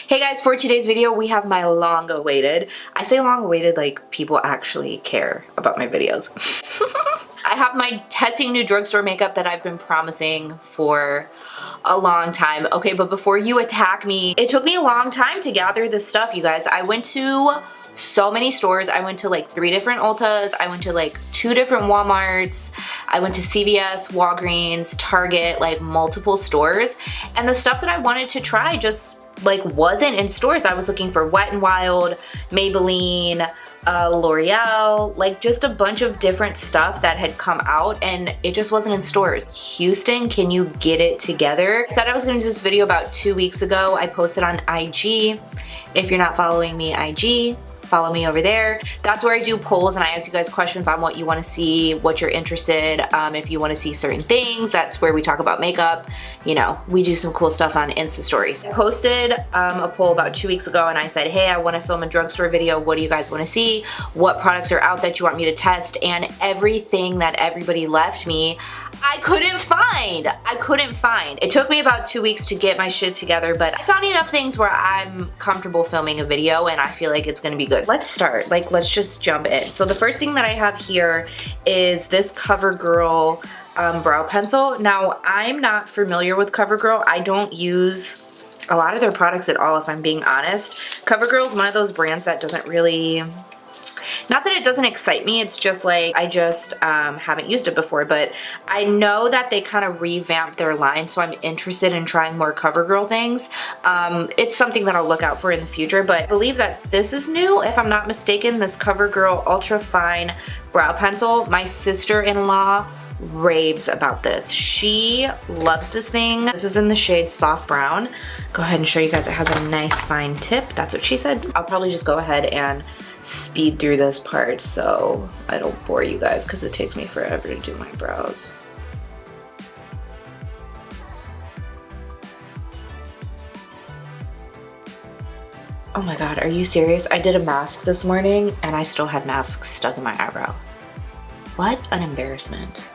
Hey guys, for today's video we have my long-awaited, I say long-awaited like people actually care about my videos. I have my testing new drugstore makeup that I've been promising for a long time. Okay, but before you attack me, it took me a long time to gather this stuff, you guys. I went to so many stores. I went to like 3 different Ultas. I went to like 2 different Walmarts. I went to CVS, Walgreens, Target, like multiple stores. And the stuff that I wanted to try just like wasn't in stores. I was looking for Wet n Wild, Maybelline, L'Oreal, like just a bunch of different stuff that had come out and it just wasn't in stores. Houston, can you get it together? I said I was gonna do this video about 2 weeks ago. I posted on IG. If you're not following me, IG, follow me over there. That's where I do polls and I ask you guys questions on what you want to see, what you're interested, if you want to see certain things. That's where we talk about makeup. You know, we do some cool stuff on Insta stories. I posted a poll about 2 weeks ago and I said, hey, I want to film a drugstore video. What do you guys want to see? What products are out that you want me to test? And everything that everybody left me, I couldn't find. It took me about 2 weeks to get my shit together, but I found enough things where I'm comfortable filming a video and I feel like it's gonna be good. Let's start, like let's just jump in. So the first thing that I have here is this Covergirl brow pencil. Now I'm not familiar with Covergirl. I don't use a lot of their products at all, if I'm being honest. Covergirl is one of those brands that doesn't really, not that it doesn't excite me, it's just like I just haven't used it before, but I know that they kind of revamped their line, so I'm interested in trying more Covergirl things. It's something that I'll look out for in the future, but I believe that this is new, if I'm not mistaken, this Covergirl Ultra Fine Brow Pencil. My sister-in-law raves about this. She loves this thing. This is in the shade Soft Brown. Go ahead and show you guys it has a nice fine tip. That's what she said. I'll probably just go ahead and speed through this part so I don't bore you guys because it takes me forever to do my brows. Oh my god, are you serious? I did a mask this morning and I still had masks stuck in my eyebrow. What an embarrassment.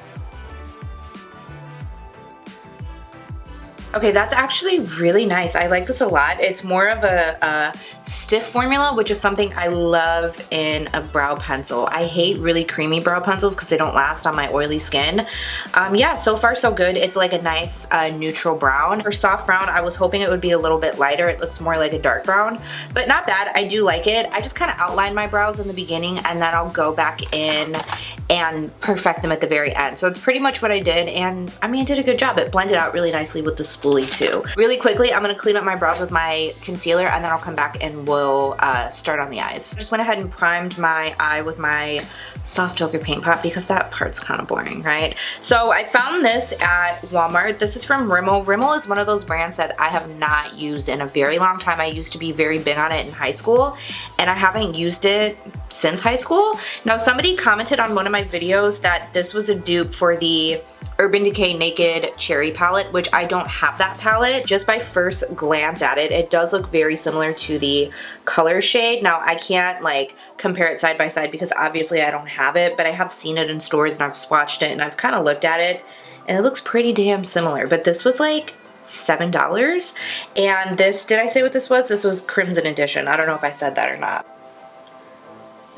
Okay, that's actually really nice. I like this a lot. It's more of a stiff formula, which is something I love in a brow pencil. I hate really creamy brow pencils because they don't last on my oily skin. Yeah, so far so good. It's like a nice neutral brown. For soft brown, I was hoping it would be a little bit lighter. It looks more like a dark brown, but not bad. I do like it. I just kind of outline my brows in the beginning and then I'll go back in and perfect them at the very end. So it's pretty much what I did, and I mean, it did a good job. It blended out really nicely with the spoolie too. Really quickly, I'm gonna clean up my brows with my concealer and then I'll come back and we'll start on the eyes. I just went ahead and primed my eye with my Soft Ochre paint pot because that part's kind of boring, right? So I found this at Walmart. This is from Rimmel. Rimmel is one of those brands that I have not used in a very long time. I used to be very big on it in high school and I haven't used it since high school. Now somebody commented on one of my videos that this was a dupe for the Urban Decay Naked Cherry palette, which I don't have that palette. Just by first glance at it, it does look very similar to the color shade. Now I can't like compare it side by side because obviously I don't have it, but I have seen it in stores and I've swatched it and I've kind of looked at it and it looks pretty damn similar. But this was like $7 and this, did I say what this was? This was Crimson Edition. I don't know if I said that or not.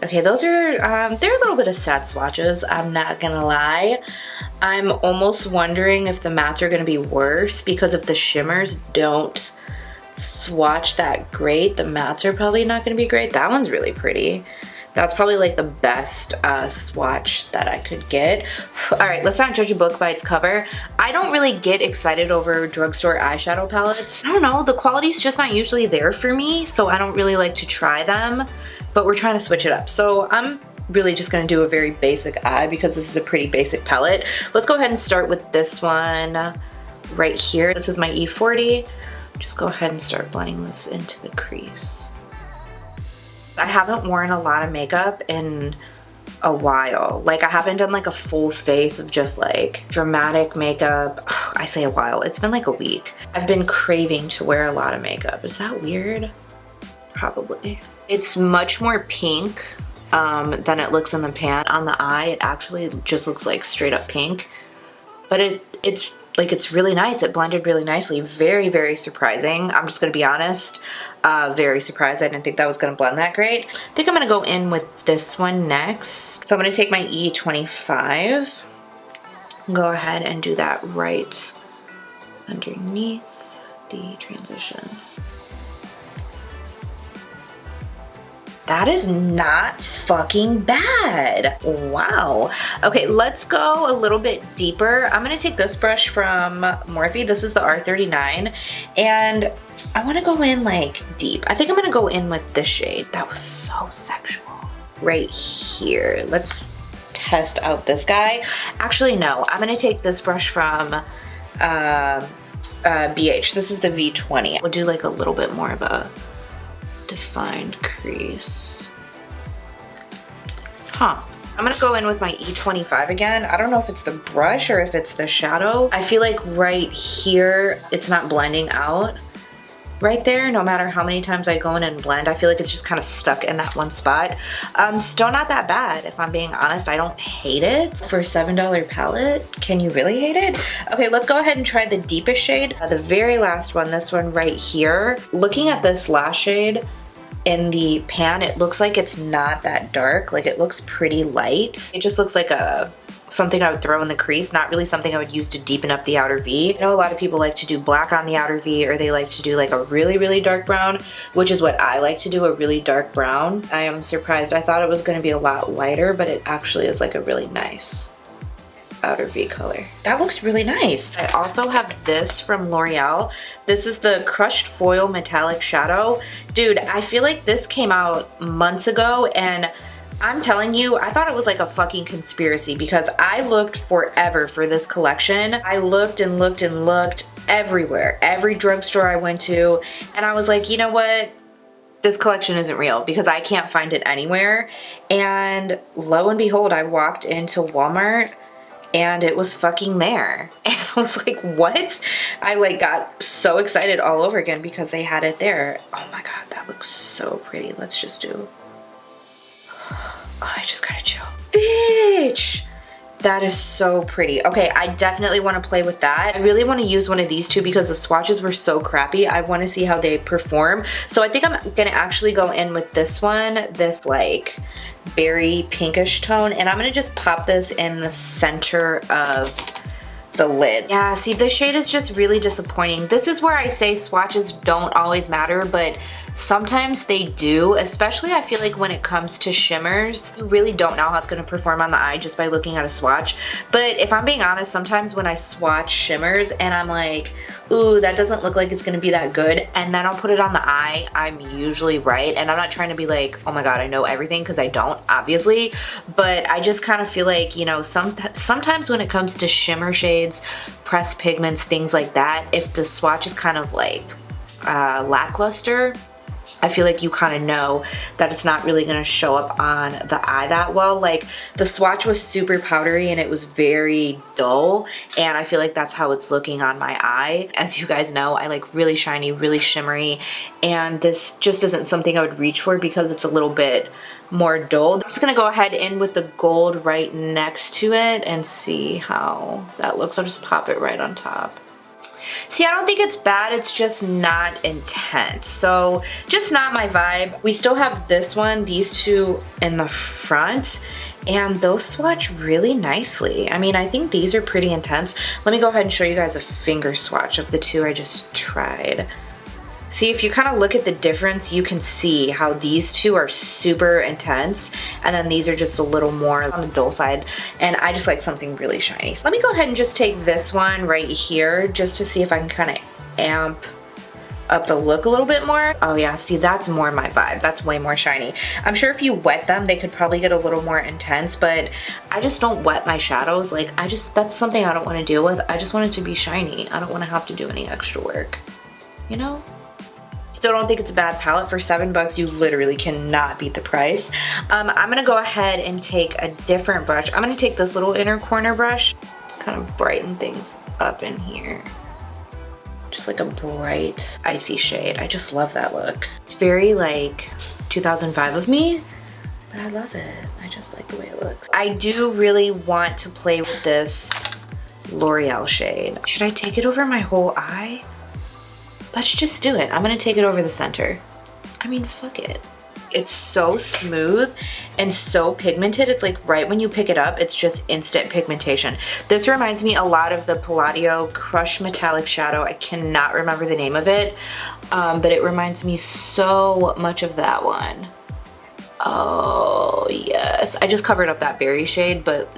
Okay, those are, they're a little bit of sad swatches, I'm not gonna lie. I'm almost wondering if the mattes are gonna be worse because if the shimmers don't swatch that great, the mattes are probably not gonna be great. That one's really pretty. That's probably like the best swatch that I could get. All right, let's not judge a book by its cover. I don't really get excited over drugstore eyeshadow palettes. I don't know, the quality's just not usually there for me, so I don't really like to try them. But we're trying to switch it up. So I'm really just gonna do a very basic eye because this is a pretty basic palette. Let's go ahead and start with this one right here. This is my E40. Just go ahead and start blending this into the crease. I haven't worn a lot of makeup in a while. Like I haven't done like a full face of just like dramatic makeup. Ugh, I say a while, it's been like a week. I've been craving to wear a lot of makeup. Is that weird? Probably. It's much more pink than it looks in the pan. On the eye, it actually just looks like straight up pink. But it's like it's really nice. It blended really nicely. Very, very surprising. I'm just gonna be honest. Very surprised. I didn't think that was gonna blend that great. I think I'm gonna go in with this one next. So I'm gonna take my E25, go ahead and do that right underneath the transition. That is not fucking bad. Wow. Okay, let's go a little bit deeper. I'm gonna take this brush from Morphe. This is the R39, and I wanna go in like deep. I think I'm gonna go in with this shade. That was so sexual. Right here. Let's test out this guy. Actually, no, I'm gonna take this brush from BH. This is the V20. We'll do like a little bit more of a defined crease. Huh. I'm gonna go in with my E25 again. I don't know if it's the brush or if it's the shadow. I feel like right here, it's not blending out. Right there, no matter how many times I go in and blend, I feel like it's just kind of stuck in that one spot. Still not that bad, if I'm being honest. I don't hate it. For a $7 palette, can you really hate it? Okay, let's go ahead and try the deepest shade. The very last one, this one right here. Looking at this last shade in the pan, it looks like it's not that dark. Like, it looks pretty light. It just looks like something I would throw in the crease, not really something I would use to deepen up the outer V. I know a lot of people like to do black on the outer V, or they like to do like a really, really dark brown, which is what I like to do, a really dark brown. I am surprised. I thought it was gonna be a lot lighter, but it actually is like a really nice outer V color. That looks really nice. I also have this from L'Oreal. This is the Crushed Foil Metallic Shadow. Dude, I feel like this came out months ago, and I'm telling you, I thought it was like a fucking conspiracy because I looked forever for this collection. I looked and looked and looked everywhere, every drugstore I went to, and I was like, you know what? This collection isn't real because I can't find it anywhere. And lo and behold, I walked into Walmart and it was fucking there. And I was like, what? I like got so excited all over again because they had it there. Oh my God, that looks so pretty. Let's just do. Oh, I just gotta chill. Bitch! That is so pretty. Okay, I definitely want to play with that. I really want to use one of these two because the swatches were so crappy. I want to see how they perform. So I think I'm gonna actually go in with this one, this like berry pinkish tone, and I'm gonna just pop this in the center of the lid. Yeah, see, this shade is just really disappointing. This is where I say swatches don't always matter, but sometimes they do, especially I feel like when it comes to shimmers. You really don't know how it's gonna perform on the eye just by looking at a swatch. But if I'm being honest, sometimes when I swatch shimmers and I'm like, ooh, that doesn't look like it's gonna be that good, and then I'll put it on the eye, I'm usually right. And I'm not trying to be like, oh my God, I know everything, because I don't, obviously. But I just kind of feel like, you know, sometimes when it comes to shimmer shades, pressed pigments, things like that, if the swatch is kind of like lackluster, I feel like you kind of know that it's not really going to show up on the eye that well. Like, the swatch was super powdery and it was very dull, and I feel like that's how it's looking on my eye. As you guys know, I like really shiny, really shimmery, and this just isn't something I would reach for because it's a little bit more dull. I'm just gonna go ahead in with the gold right next to it and see how that looks. I'll just pop it right on top. See, I don't think it's bad, it's just not intense. So, just not my vibe. We still have this one, these two in the front, and those swatch really nicely. I mean, I think these are pretty intense. Let me go ahead and show you guys a finger swatch of the two I just tried. See, if you kind of look at the difference, you can see how these two are super intense, and then these are just a little more on the dull side, and I just like something really shiny. So let me go ahead and just take this one right here just to see if I can kind of amp up the look a little bit more. Oh yeah, see, that's more my vibe. That's way more shiny. I'm sure if you wet them, they could probably get a little more intense, but I just don't wet my shadows. Like, that's something I don't want to deal with. I just want it to be shiny. I don't want to have to do any extra work, you know? Still don't think it's a bad palette. For $7, you literally cannot beat the price. I'm gonna go ahead and take a different brush. I'm gonna take this little inner corner brush. Just kind of brighten things up in here. Just like a bright, icy shade. I just love that look. It's very like 2005 of me, but I love it. I just like the way it looks. I do really want to play with this L'Oreal shade. Should I take it over my whole eye? Let's just do it. I'm gonna take it over the center. I mean, fuck it. It's so smooth and so pigmented. It's like right when you pick it up, it's just instant pigmentation. This reminds me a lot of the Palladio Crush Metallic Shadow. I cannot remember the name of it, but it reminds me so much of that one. Oh, yes. I just covered up that berry shade, but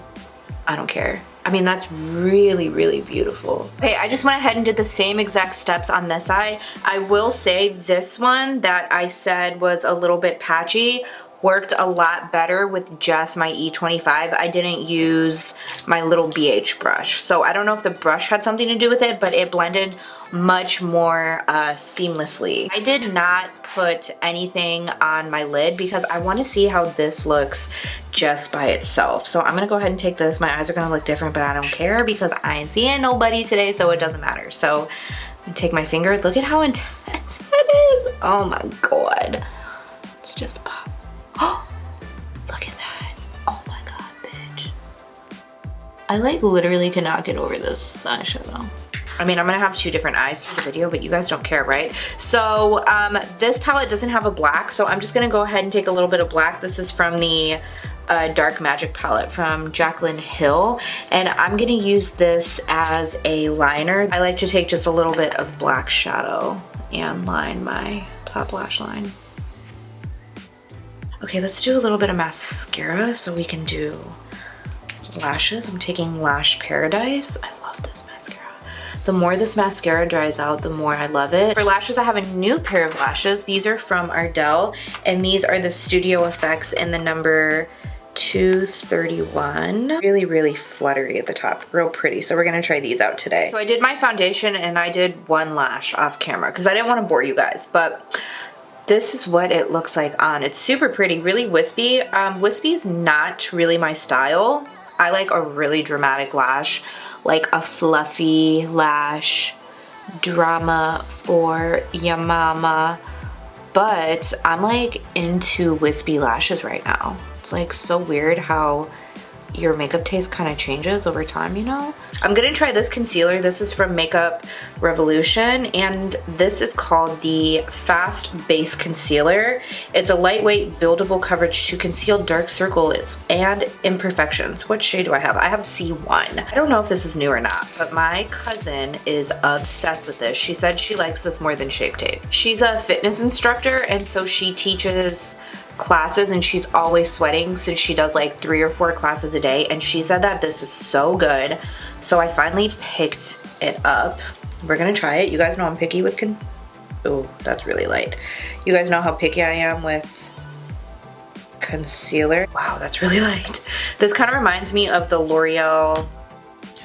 I don't care. I mean, that's really, really beautiful. Okay, I just went ahead and did the same exact steps on this eye. I will say this one that I said was a little bit patchy worked a lot better with just my E25. I didn't use my little BH brush. So I don't know if the brush had something to do with it, but it blended much more seamlessly. I did not put anything on my lid because I want to see how this looks just by itself. So I'm gonna go ahead and take this. My eyes are gonna look different, but I don't care because I ain't seeing nobody today, so it doesn't matter. So I'm gonna take my finger. Look at how intense it is. Oh my God. Let's just pop. Oh, look at that. Oh my God, bitch. I like literally cannot get over this eyeshadow. I mean, I'm gonna have two different eyes for the video, but you guys don't care, right? So this palette doesn't have a black, so I'm just gonna go ahead and take a little bit of black. This is from the Dark Magic palette from Jaclyn Hill, and I'm gonna use this as a liner. I like to take just a little bit of black shadow and line my top lash line. Okay, let's do a little bit of mascara so we can do lashes. I'm taking Lash Paradise. I love this mascara. The more this mascara dries out, the more I love it. For lashes, I have a new pair of lashes. These are from Ardell, and these are the Studio Effects in the number 231. Really, really fluttery at the top, real pretty. So we're gonna try these out today. So I did my foundation and I did one lash off camera because I didn't want to bore you guys, but this is what it looks like on. It's super pretty, really wispy. Wispy's not really my style. I like a really dramatic lash, like a fluffy lash, drama for your mama. But I'm like into wispy lashes right now. It's like so weird how your makeup taste kind of changes over time, you know? I'm gonna try this concealer. This is from Makeup Revolution, and this is called the Fast Base Concealer. It's a lightweight, buildable coverage to conceal dark circles and imperfections. What shade do I have? I have C1. I don't know if this is new or not, but my cousin is obsessed with this. She said she likes this more than Shape Tape. She's a fitness instructor, and so she teaches classes, and she's always sweating since she does like 3 or 4 classes a day, and she said that this is so good. So I finally picked it up. We're gonna try it. You guys know I'm picky with oh, that's really light. You guys know how picky I am with concealer. Wow, that's really light. This kind of reminds me of the L'Oreal,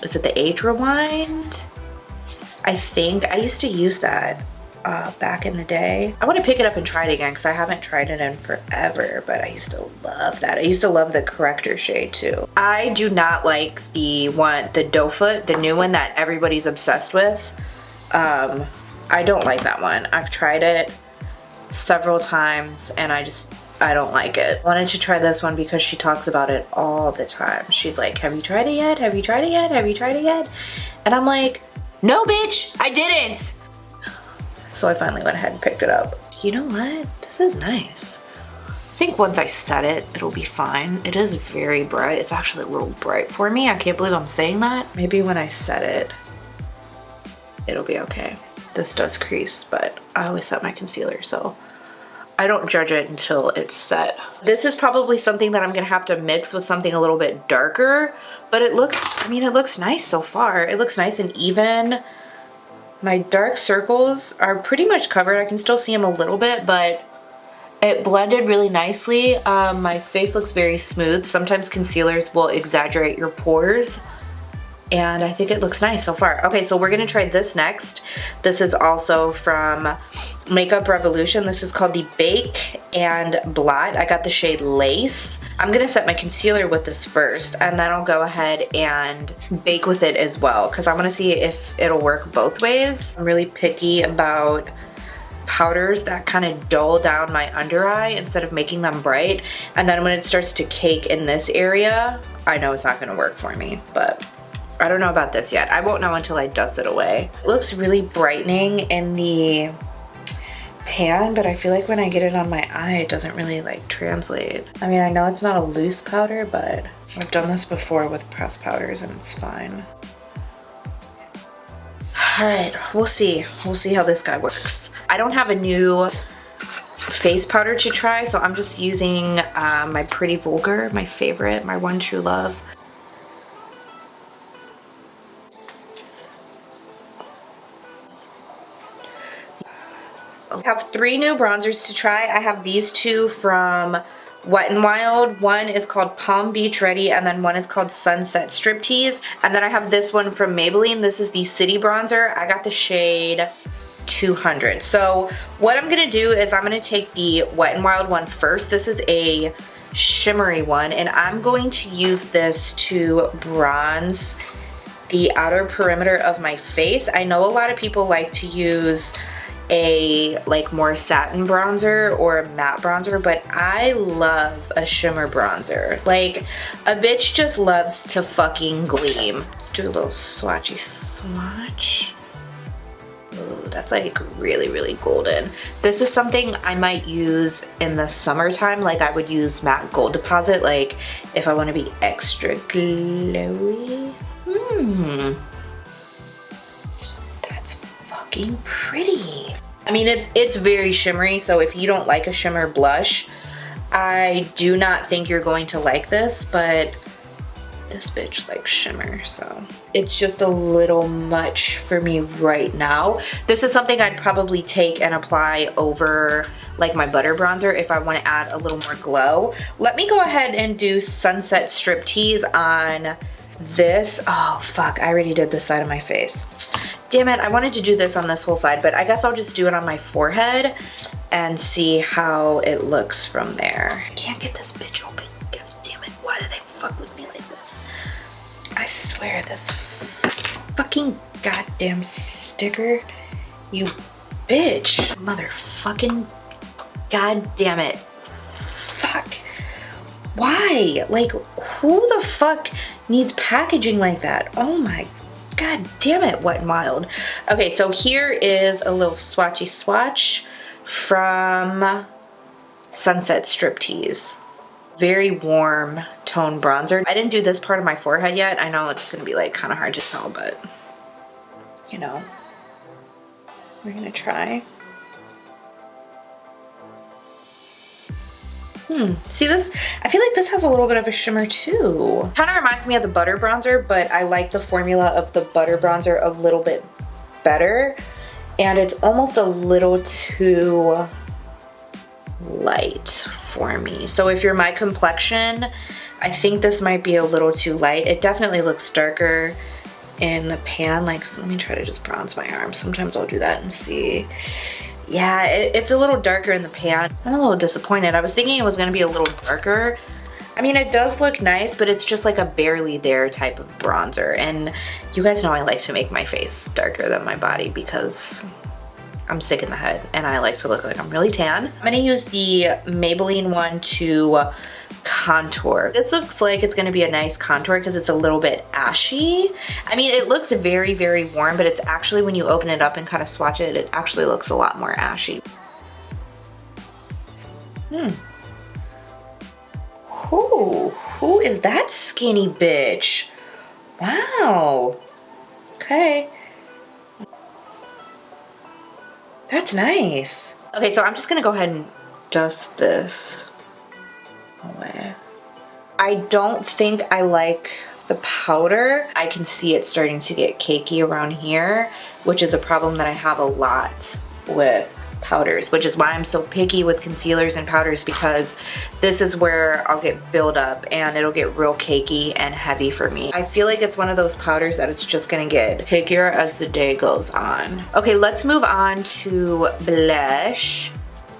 is it the Age Rewind? I think I used to use that back in the day. I want to pick it up and try it again because I haven't tried it in forever, but I used to love that. I used to love the corrector shade too. I do not like the doe foot, the new one that everybody's obsessed with. I don't like that one. I've tried it several times and I don't like it. I wanted to try this one because she talks about it all the time. She's like, have you tried it yet? Have you tried it yet? Have you tried it yet? And I'm like, no bitch, I didn't. So I finally went ahead and picked it up. You know what? This is nice. I think once I set it, it'll be fine. It is very bright. It's actually a little bright for me. I can't believe I'm saying that. Maybe when I set it, it'll be okay. This does crease, but I always set my concealer, so I don't judge it until it's set. This is probably something that I'm gonna have to mix with something a little bit darker, but it looks, I mean, it looks nice so far. It looks nice and even. My dark circles are pretty much covered. I can still see them a little bit, but it blended really nicely. My face looks very smooth. Sometimes concealers will exaggerate your pores, and I think it looks nice so far. Okay, so we're gonna try this next. This is also from Makeup Revolution. This is called the Bake and Blot. I got the shade Lace. I'm gonna set my concealer with this first, and then I'll go ahead and bake with it as well, because I wanna see if it'll work both ways. I'm really picky about powders that kind of dull down my under eye instead of making them bright. And then when it starts to cake in this area, I know it's not gonna work for me, but I don't know about this yet. I won't know until I dust it away. It looks really brightening in the pan, but I feel like when I get it on my eye, it doesn't really like translate. I mean, I know it's not a loose powder, but I've done this before with pressed powders and it's fine. All right, we'll see. We'll see how this guy works. I don't have a new face powder to try, so I'm just using my Pretty Vulgar, my favorite, my one true love. I have 3 new bronzers to try. I have these 2 from Wet n Wild. One is called Palm Beach Ready, and then one is called Sunset Striptease. And then I have this one from Maybelline. This is the City Bronzer. I got the shade 200. So what I'm gonna do is I'm gonna take the Wet n Wild one first. This is a shimmery one, and I'm going to use this to bronze the outer perimeter of my face. I know a lot of people like to use a like more satin bronzer or a matte bronzer, but I love a shimmer bronzer. Like, a bitch just loves to fucking gleam. Let's do a little swatchy swatch. Ooh, that's like really, really golden. This is something I might use in the summertime. Like, I would use matte gold deposit, like if I want to be extra glowy. That's fucking pretty. I mean, it's very shimmery, so if you don't like a shimmer blush, I do not think you're going to like this, but this bitch likes shimmer, so it's just a little much for me right now. This is something I'd probably take and apply over like my butter bronzer if I want to add a little more glow. Let me go ahead and do Sunset Striptease on this. Oh fuck, I already did this side of my face. Damn it, I wanted to do this on this whole side, but I guess I'll just do it on my forehead and see how it looks from there. I can't get this bitch open. God damn it, why do they fuck with me like this? I swear, this fucking goddamn sticker, you bitch. Motherfucking goddamn it. Fuck. Why? Like, who the fuck needs packaging like that? Oh my god damn it, Wet n Wild. Okay, so here is a little swatchy swatch from Sunset Striptease. Very warm tone bronzer. I didn't do this part of my forehead yet. I know it's gonna be like kind of hard to tell, but you know, we're gonna try. See this? I feel like this has a little bit of a shimmer too. Kind of reminds me of the butter bronzer, but I like the formula of the butter bronzer a little bit better. And it's almost a little too light for me. So if you're my complexion, I think this might be a little too light. It definitely looks darker in the pan. Like, let me try to just bronze my arm. Sometimes I'll do that and see. Yeah, it's a little darker in the pan. I'm a little disappointed. I was thinking it was gonna be a little darker. I mean, it does look nice, but it's just like a barely there type of bronzer. And you guys know I like to make my face darker than my body because I'm sick in the head and I like to look like I'm really tan. I'm gonna use the Maybelline one to contour. This looks like it's gonna be a nice contour because it's a little bit ashy. I mean, it looks very, very warm, but it's actually, when you open it up and kind of swatch it, it actually looks a lot more ashy. Who is that skinny bitch? Wow. Okay. That's nice. Okay, so I'm just gonna go ahead and dust this away. I don't think I like the powder. I can see it starting to get cakey around here, which is a problem that I have a lot with powders, which is why I'm so picky with concealers and powders, because this is where I'll get buildup and it'll get real cakey and heavy for me. I feel like it's one of those powders that it's just gonna get cakier as the day goes on. Okay, let's move on to blush.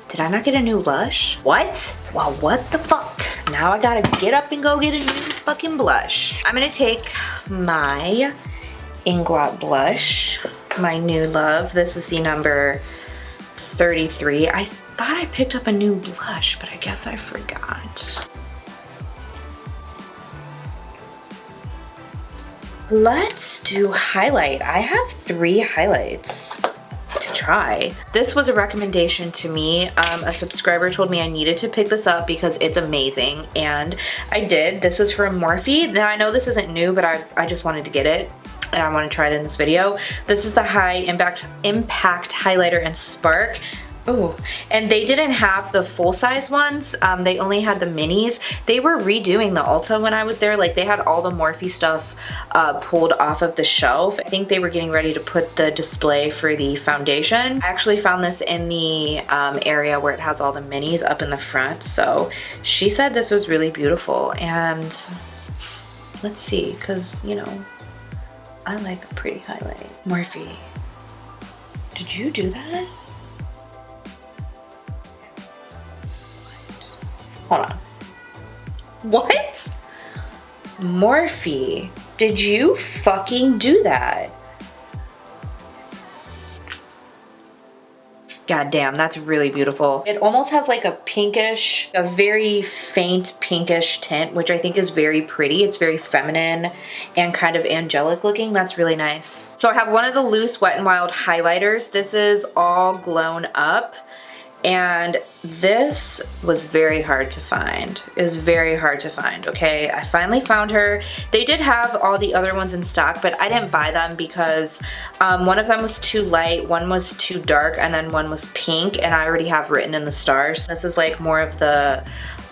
Did I not get a new Lush? What? Well, what the fuck? Now I gotta get up and go get a new fucking blush. I'm gonna take my Inglot blush, my new love. This is the number 33. I thought I picked up a new blush, but I guess I forgot. Let's do highlight. I have 3 highlights to try. This was a recommendation to me. A subscriber told me I needed to pick this up because it's amazing, and I did. This is from Morphe. Now I know this isn't new, but I just wanted to get it and I want to try it in this video. This is the High Impact Highlighter in Spark. Ooh, and they didn't have the full-size ones. They only had the minis. They were redoing the Ulta when I was there. Like, they had all the Morphe stuff pulled off of the shelf. I think they were getting ready to put the display for the foundation. I actually found this in the area where it has all the minis up in the front. So she said this was really beautiful, and let's see, because, you know, I like a pretty highlight. Morphe, did you do that? Hold on. What? Morphe, did you fucking do that? God damn, that's really beautiful. It almost has like a pinkish, a very faint pinkish tint, which I think is very pretty. It's very feminine and kind of angelic looking. That's really nice. So I have one of the loose Wet n Wild highlighters. This is all glown up. And this was very hard to find. It was very hard to find, okay? I finally found her. They did have all the other ones in stock, but I didn't buy them because one of them was too light, one was too dark, and then one was pink, and I already have written in the stars. This is like more of the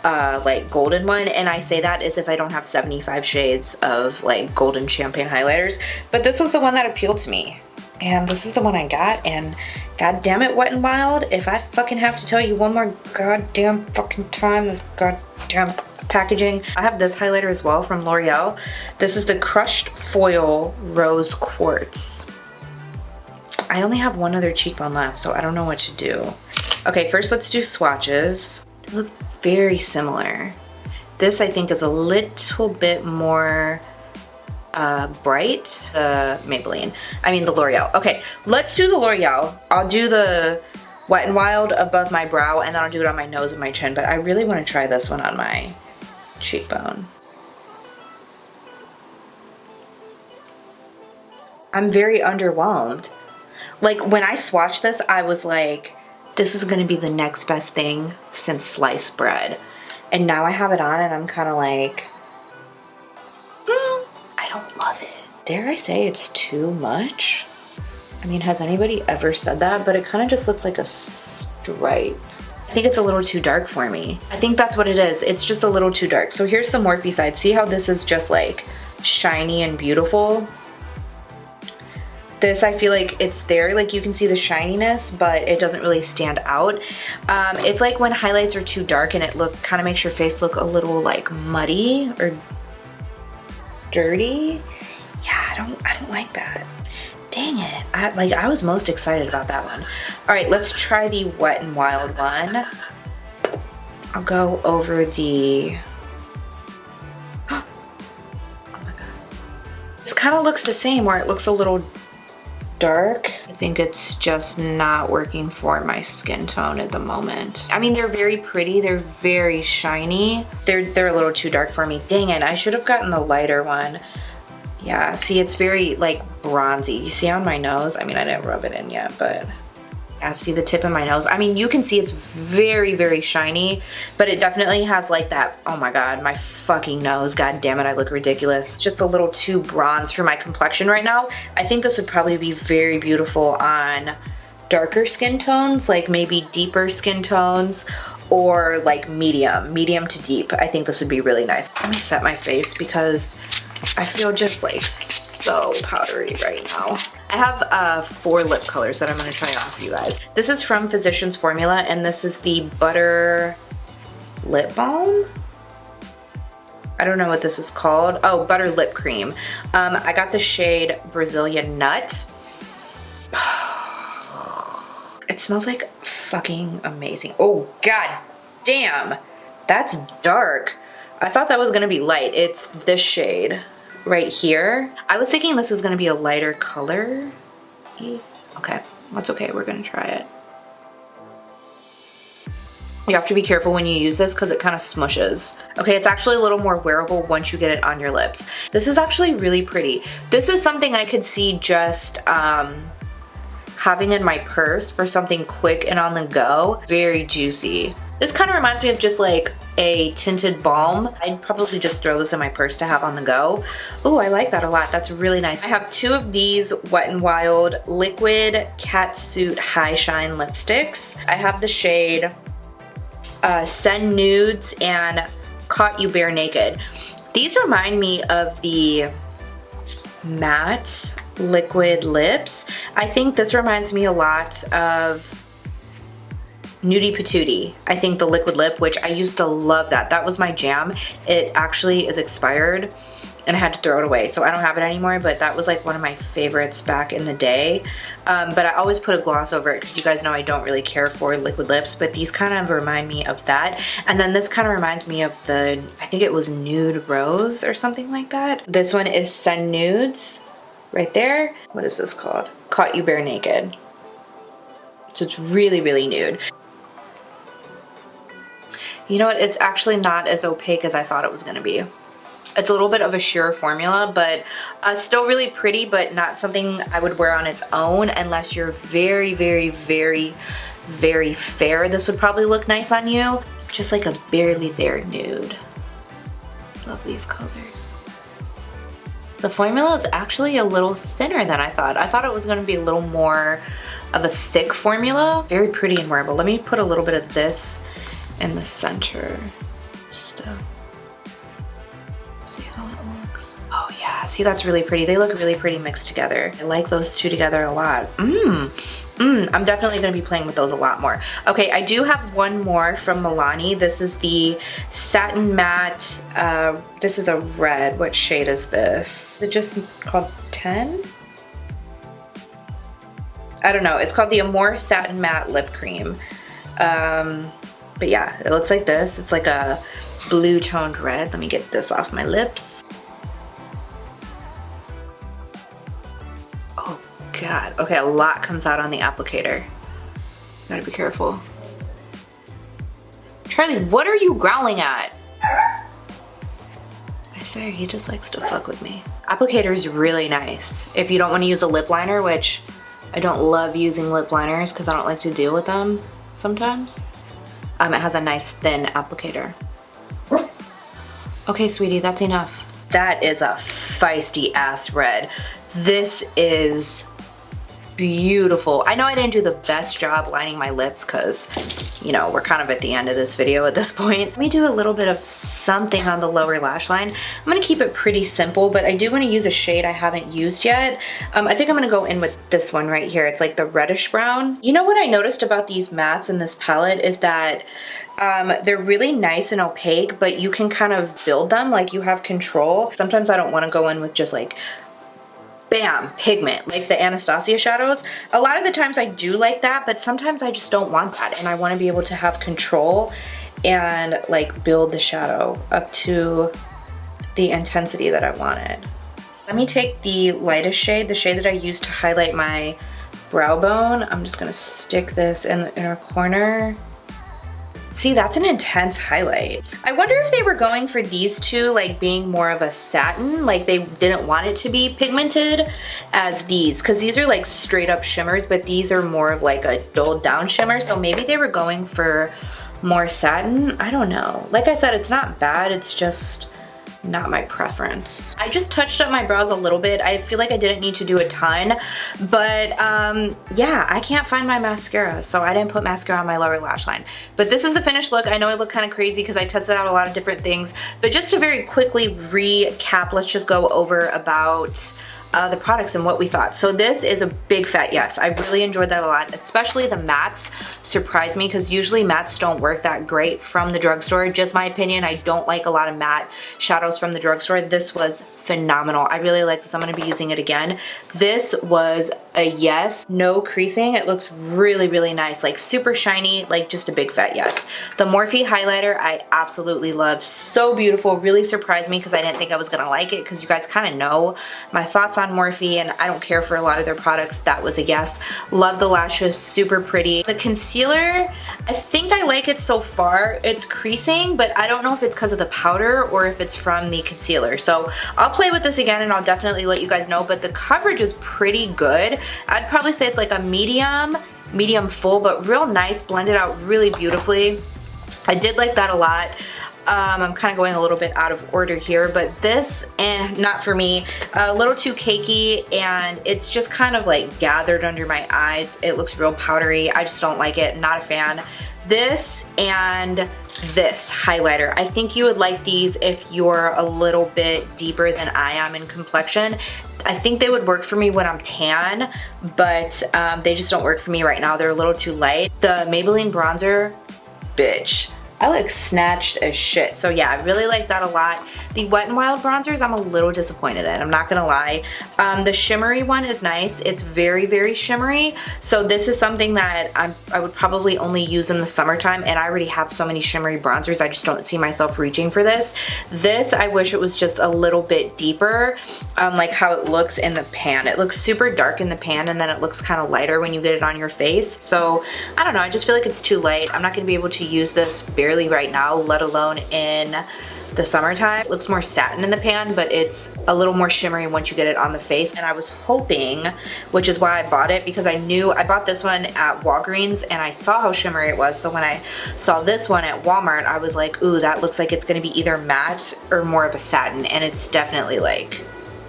like golden one, and I say that as if I don't have 75 shades of like golden champagne highlighters, but this was the one that appealed to me. And this is the one I got, and god damn it, Wet n Wild, if I fucking have to tell you one more goddamn fucking time, this goddamn packaging. I have this highlighter as well from L'Oreal. This is the Crushed Foil Rose Quartz. I only have one other cheekbone left, so I don't know what to do. Okay, first let's do swatches. They look very similar. This I think is a little bit more bright. Maybelline. I mean the L'Oreal. Okay, let's do the L'Oreal. I'll do the Wet n Wild above my brow, and then I'll do it on my nose and my chin, but I really want to try this one on my cheekbone. I'm very underwhelmed. Like, when I swatched this, I was like, this is gonna be the next best thing since sliced bread. And now I have it on and I'm kind of like, I don't love it. Dare I say it's too much? I mean, has anybody ever said that? But it kind of just looks like a stripe. I think it's a little too dark for me. I think that's what it is. It's just a little too dark. So here's the Morphe side. See how this is just like shiny and beautiful? This, I feel like it's there, like you can see the shininess, but it doesn't really stand out. It's like when highlights are too dark and it kind of makes your face look a little like muddy or dirty. Yeah, I don't like that. Dang it. I was most excited about that one. All right, let's try the Wet n Wild one. I'll go over the, oh my god. This kind of looks the same, where it looks a little dark. I think it's just not working for my skin tone at the moment. I mean, they're very pretty, they're very shiny. They're a little too dark for me. Dang it, I should have gotten the lighter one. Yeah, see, it's very like bronzy. You see on my nose? I mean, I didn't rub it in yet, but yeah, see the tip of my nose? I mean, you can see it's very, very shiny, but it definitely has like that, oh my god, my fucking nose, god damn it, I look ridiculous. Just a little too bronze for my complexion right now. I think this would probably be very beautiful on darker skin tones, like maybe deeper skin tones, or like medium to deep. I think this would be really nice. Let me set my face because I feel just like so powdery right now. I have 4 lip colors that I'm gonna try on for you guys. This is from Physicians Formula, and this is the Butter Lip Balm. I don't know what this is called. Oh, Butter Lip Cream. I got the shade Brazilian Nut. It smells like fucking amazing. Oh, god damn. That's dark. I thought that was gonna be light. It's this shade right here. I was thinking this was gonna be a lighter color. Okay, that's okay, we're gonna try it. You have to be careful when you use this because it kind of smushes. Okay, it's actually a little more wearable once you get it on your lips. This is actually really pretty. This is something I could see just having in my purse for something quick and on the go. Very juicy. This kind of reminds me of just like a tinted balm. I'd probably just throw this in my purse to have on the go. Oh, I like that a lot. That's really nice. I have 2 of these Wet n Wild Liquid Catsuit High Shine lipsticks. I have the shade Send Nudes and Caught You Bare Naked. These remind me of the matte liquid lips. I think this reminds me a lot of Nudie Patootie. I think the liquid lip, which I used to love that. That was my jam. It actually is expired and I had to throw it away, so I don't have it anymore, but that was like one of my favorites back in the day. But I always put a gloss over it because you guys know I don't really care for liquid lips, but these kind of remind me of that. And then this kind of reminds me of the, I think it was Nude Rose or something like that. This one is Send Nudes right there. What is this called? Caught You Bare Naked. So it's really, really nude. You know what, it's actually not as opaque as I thought it was gonna be. It's a little bit of a sheer formula, but still really pretty, but not something I would wear on its own unless you're very, very, very, very fair. This would probably look nice on you. Just like a barely there nude. Love these colors. The formula is actually a little thinner than I thought. I thought it was gonna be a little more of a thick formula. Very pretty and wearable. Let me put a little bit of this in the center, just to see how it looks. Oh yeah, see, that's really pretty. They look really pretty mixed together. I like those 2 together a lot. I'm definitely gonna be playing with those a lot more. Okay, I do have one more from Milani. This is the Satin Matte, this is a red. What shade is this? Is it just called 10? I don't know, it's called the Amore Satin Matte Lip Cream. But yeah, it looks like this. It's like a blue toned red. Let me get this off my lips. Oh God, okay, a lot comes out on the applicator. Gotta be careful. Charlie, what are you growling at? I swear, he just likes to fuck with me. Applicator is really nice. If you don't want to use a lip liner, which I don't love using lip liners because I don't like to deal with them sometimes. It has a nice thin applicator. Okay, sweetie, that's enough. That is a feisty ass red. This is beautiful. I know I didn't do the best job lining my lips because, you know, we're kind of at the end of this video at this point. Let me do a little bit of something on the lower lash line. I'm gonna keep it pretty simple, but I do want to use a shade I haven't used yet. I think I'm gonna go in with this one right here. It's like the reddish brown. You know what I noticed about these mattes in this palette is that they're really nice and opaque, but you can kind of build them, like you have control. Sometimes I don't want to go in with just like bam, pigment, like the Anastasia shadows. A lot of the times I do like that, but sometimes I just don't want that, and I want to be able to have control and like build the shadow up to the intensity that I wanted. Let me take the lightest shade, the shade that I used to highlight my brow bone. I'm just gonna stick this in the inner corner. See, that's an intense highlight. I wonder if they were going for these two, like being more of a satin, like they didn't want it to be pigmented as these, because these are like straight up shimmers, but these are more of like a dulled down shimmer. So maybe they were going for more satin. I don't know. Like I said, it's not bad. It's just not my preference. I just touched up my brows a little bit. I feel like I didn't need to do a ton, but yeah, I can't find my mascara, so I didn't put mascara on my lower lash line. But this is the finished look. I know I look kind of crazy because I tested out a lot of different things, but just to very quickly recap, let's just go over about the products and what we thought. So this is a big fat yes. I really enjoyed that a lot, especially the mattes surprised me because usually mattes don't work that great from the drugstore. Just my opinion, I don't like a lot of matte shadows from the drugstore. This was phenomenal. I really like this. I'm going to be using it again. This was a yes. No creasing. It looks really, really nice. Like super shiny, like just a big fat yes. The Morphe highlighter I absolutely love. So beautiful. Really surprised me because I didn't think I was going to like it because you guys kind of know my thoughts on Morphe, and I don't care for a lot of their products. That was a yes. Love the lashes, super pretty. The concealer, I think I like it so far. It's creasing, but I don't know if it's because of the powder or if it's from the concealer. So I'll play with this again and I'll definitely let you guys know, but the coverage is pretty good. I'd probably say it's like a medium full, but real nice, blended out really beautifully. I did like that a lot. I'm kind of going a little bit out of order here, but this, not for me. A little too cakey, and it's just kind of like gathered under my eyes. It looks real powdery. I just don't like it. Not a fan. This and this highlighter. I think you would like these if you're a little bit deeper than I am in complexion. I think they would work for me when I'm tan, but they just don't work for me right now. They're a little too light. The Maybelline bronzer, bitch. I like snatched as shit. So yeah, I really like that a lot. The Wet n Wild bronzers, I'm a little disappointed in. I'm not gonna lie. The shimmery one is nice. It's very, very shimmery. So this is something that I would probably only use in the summertime, and I already have so many shimmery bronzers. I just don't see myself reaching for this. This, I wish it was just a little bit deeper, like how it looks in the pan. It looks super dark in the pan, and then it looks kind of lighter when you get it on your face. So I don't know, I just feel like it's too light. I'm not gonna be able to use this barely right now, let alone in the summertime. It looks more satin in the pan, but it's a little more shimmery once you get it on the face. And I was hoping, which is why I bought it, because I knew I bought this one at Walgreens and I saw how shimmery it was. So when I saw this one at Walmart, I was like, ooh, that looks like it's gonna be either matte or more of a satin, and it's definitely like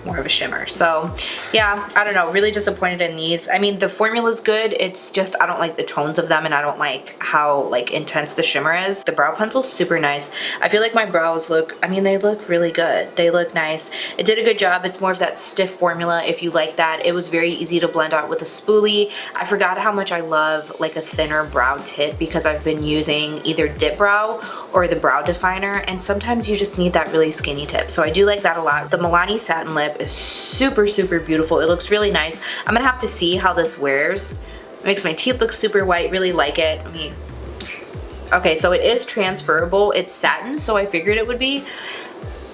more of a shimmer. So yeah, I don't know, really disappointed in these. I mean, the formula's good, it's just I don't like the tones of them, and I don't like how like intense the shimmer is. The brow pencil's super nice. I feel like my brows look, I mean, they look really good. They look nice. It did a good job. It's more of that stiff formula if you like that. It was very easy to blend out with a spoolie. I forgot how much I love like a thinner brow tip, because I've been using either dip brow or the brow definer, and sometimes you just need that really skinny tip. So I do like that a lot. The Milani satin lip is super, super beautiful. It looks really nice. I'm gonna have to see how this wears. It makes my teeth look super white. Really like it. Okay, so it is transferable. It's satin, so I figured it would be.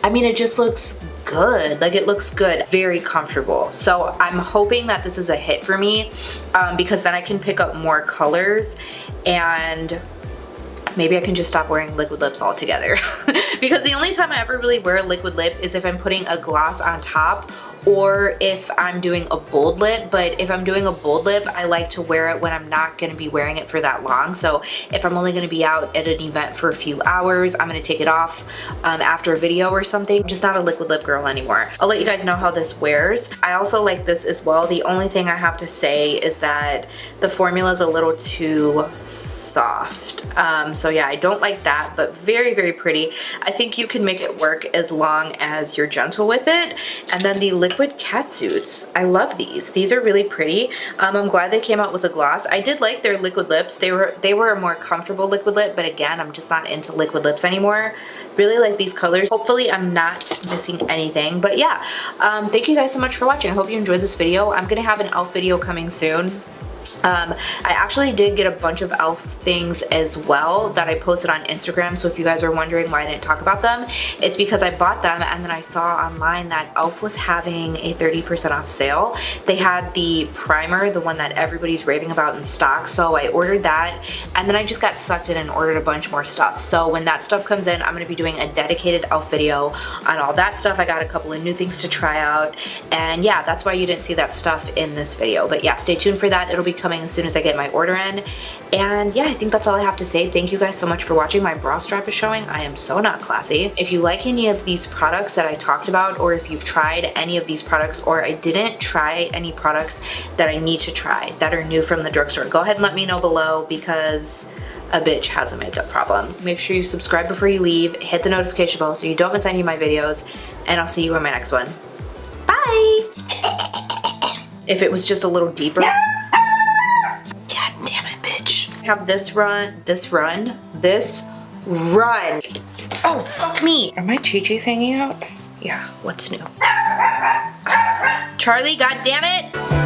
I mean, it just looks good. Like, it looks good. Very comfortable. So I'm hoping that this is a hit for me, because then I can pick up more colors, and maybe I can just stop wearing liquid lips altogether. Because the only time I ever really wear a liquid lip is if I'm putting a gloss on top, or if I'm doing a bold lip. But if I'm doing a bold lip, I like to wear it when I'm not gonna be wearing it for that long. So if I'm only gonna be out at an event for a few hours, I'm gonna take it off after a video or something. I'm just not a liquid lip girl anymore. I'll let you guys know how this wears. I also like this as well. The only thing I have to say is that the formula is a little too soft. So yeah, I don't like that, but very, very pretty. I think you can make it work as long as you're gentle with it. And then the liquid catsuits. I love these. These are really pretty. I'm glad they came out with a gloss. I did like their liquid lips. They were a more comfortable liquid lip, but again, I'm just not into liquid lips anymore. Really like these colors. Hopefully I'm not missing anything, but yeah. Thank you guys so much for watching. I hope you enjoyed this video. I'm gonna have an e.l.f. video coming soon. I actually did get a bunch of e.l.f. things as well that I posted on Instagram, so if you guys are wondering why I didn't talk about them, it's because I bought them and then I saw online that e.l.f. was having a 30% off sale. They had the primer, the one that everybody's raving about, in stock, so I ordered that, and then I just got sucked in and ordered a bunch more stuff. So when that stuff comes in, I'm going to be doing a dedicated e.l.f. video on all that stuff. I got a couple of new things to try out, and yeah, that's why you didn't see that stuff in this video. But yeah, stay tuned for that. It'll be coming as soon as I get my order in. And yeah, I think that's all I have to say. Thank you guys so much for watching. My bra strap is showing. I am so not classy. If you like any of these products that I talked about, or if you've tried any of these products, or I didn't try any products that I need to try that are new from the drugstore, go ahead and let me know below, because a bitch has a makeup problem. Make sure you subscribe before you leave, hit the notification bell so you don't miss any of my videos, and I'll see you in my next one. Bye! If it was just a little deeper. Have this run. Oh, fuck me. Are my chi-chis hanging out? Yeah, what's new? Charlie, god damn it!